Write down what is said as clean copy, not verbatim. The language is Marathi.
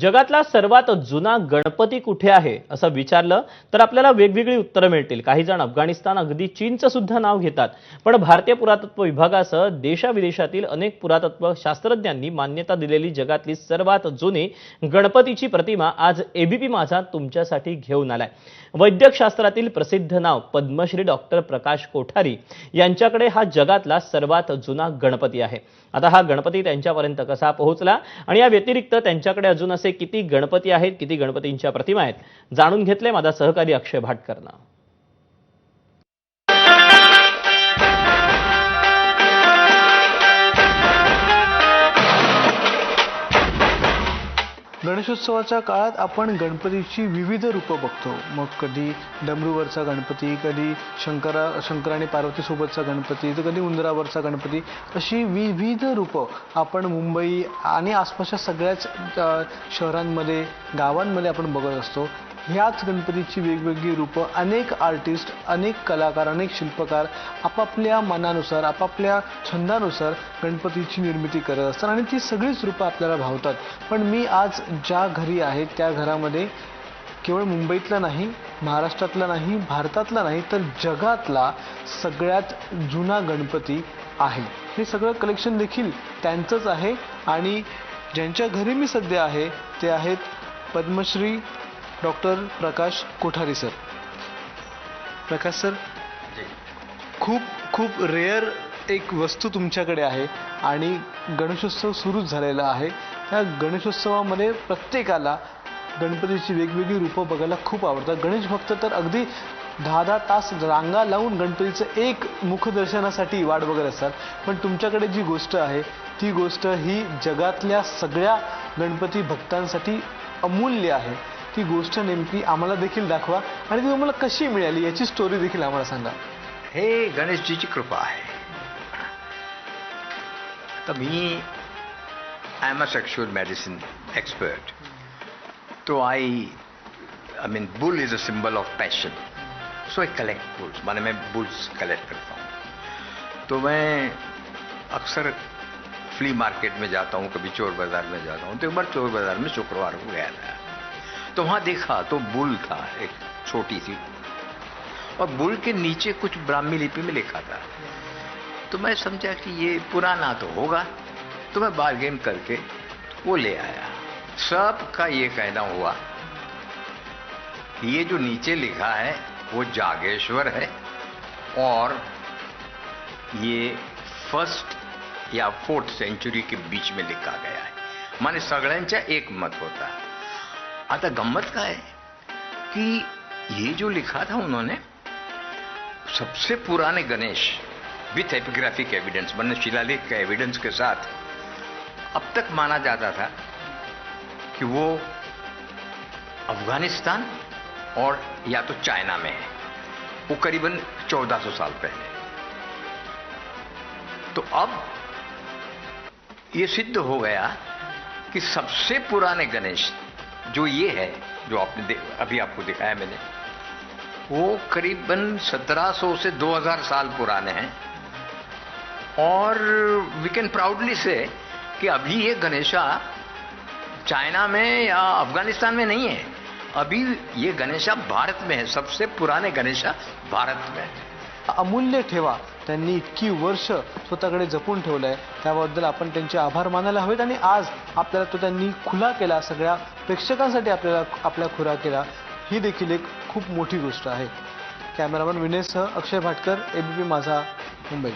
जगातला सर्वात जुना गणपती कुठे आहे असं विचारलं तर आपल्याला वेगवेगळी उत्तरं मिळतील। काही जण अफगाणिस्तान अगदी चीनचं सुद्धा नाव घेतात। पण भारतीय पुरातत्व विभागासह देशाविदेशातील अनेक पुरातत्व शास्त्रज्ञांनी मान्यता दिलेली जगातली सर्वात जुनी गणपतीची प्रतिमा आज एबीपी माझा तुमच्यासाठी घेऊन आलाय। वैद्यकशास्त्रातील प्रसिद्ध नाव पद्मश्री डॉक्टर प्रकाश कोठारी यांच्याकडे हा जगातला सर्वात जुना गणपती आहे। आता हा गणपती त्यांच्यापर्यंत कसा पोहोचला आणि या व्यतिरिक्त त्यांच्याकडे अजून असे किती गणपती आहेत, किती गणपतींच्या प्रतिमा आहेत, जाणून घेतले माझा सहकारी अक्षय भाटकरनं। गणेशोत्सवाच्या काळात आपण गणपतीची विविध रूपं बघतो। मग कधी डमरूवरचा गणपती, कधी शंकर आणि पार्वती सोबतचा गणपती, तर कधी उंदरावरचा गणपती, अशी विविध रूपं आपण मुंबई आणि आसपासच्या सगळ्याच शहरांमध्ये, गावांमध्ये आपण बघत असतो। ह्याच गणपतीची वेगवेगळी रूपं अनेक आर्टिस्ट, अनेक कलाकार, अनेक शिल्पकार आपापल्या मनानुसार, आपापल्या छंदानुसार गणपतीची निर्मिती करत असतात आणि ती सगळीच रूपं आपल्याला भावतात। पण मी आज ज्या घरी आहे त्या घरामध्ये केवळ मुंबईतला नाही, महाराष्ट्रातला नाही, भारतातला नाही, तर जगातला सगळ्यात जुना गणपती आहे। हे सगळं कलेक्शन देखील त्यांचंच आहे आणि ज्यांच्या घरी मी सध्या आहे ते आहेत पद्मश्री डॉक्टर प्रकाश कोठारी सर। प्रकाश सर, खूप रेअर एक वस्तू तुमच्याकडे आहे आणि गणेशोत्सव सुरूच झालेला आहे। त्या गणेशोत्सवामध्ये प्रत्येकाला गणपतीची वेगवेगळी रूपं बघायला खूप आवडतात। गणेश भक्त तर अगदी 10-10 तास रांगा लावून गणपतीचं एक मुखदर्शनासाठी वाट बघत असतात। पण तुमच्याकडे जी गोष्ट आहे ती गोष्ट ही जगातल्या सगळ्या गणपती भक्तांसाठी अमूल्य आहे। ती गोष्ट नेमकी आम्हाला देखील दाखवा आणि ती तुम्हाला कशी मिळाली याची स्टोरी देखील आम्हाला सांगा। हे गणेशजीची कृपा आहे। तर मी I am a sexual medicine expert. तो I mean bull is a symbol of passion, so I collect bulls, माने मैं बुल्स कलेक्ट करता हूँ। तो मैं अक्सर फ्ली मार्केट में जाता हूँ, कभी चोर बाजार में जाता हूँ। तो एक बार चोर बाजार में शुक्रवार को गया था, तो वहाँ देखा तो बुल था एक छोटी सी, और बुल के नीचे कुछ ब्राह्मी लिपि में लिखा था। तो मैं समझा कि ये पुराना तो होगा, तो मैं बार्गेन करके वो ले आया। सबका ये कहना हुआ ये जो नीचे लिखा है वो जागेश्वर है और ये 1st या 4th सेंचुरी के बीच में लिखा गया है। माने सगळ्यांचा एक मत होता। आता गम्मत का है कि ये जो लिखा था उन्होंने, सबसे पुराने Ganesh with epigraphic evidence, Mane शिलालेख के एविडेंस के साथ, अब तक माना जाता था कि वो अफगानिस्तान और या तो चाइना में है। वो करीबन 1400 साल पहले। तो अब ये सिद्ध हो गया कि सबसे पुराने गणेश जो ये है, जो आपने अभी आपको दिखाया मैंने, वो करीबन 1700 से 2000 साल पुराने हैं। और वी कैन प्राउडली से कि अभी ये गणेशा चाइना में या अफगानिस्तान में नहीं है, अभी ये गणेशा भारत में है। सबसे पुराने गणेशा भारत में है। अमूल्य ठेवा त्यांनी इतकी वर्ष स्वतःकडे जपून ठेवलंय, त्याबद्दल आपण त्यांचे आभार मानायला हवेत। आणि आज आपल्याला तो त्यांनी खुला केला, सगळ्या प्रेक्षकांसाठी आपला खुला केला, ही देखील एक खूप मोठी गोष्ट आहे। कॅमेरामन विनयसह अक्षय भाटकर, एबीपी माझा, मुंबई।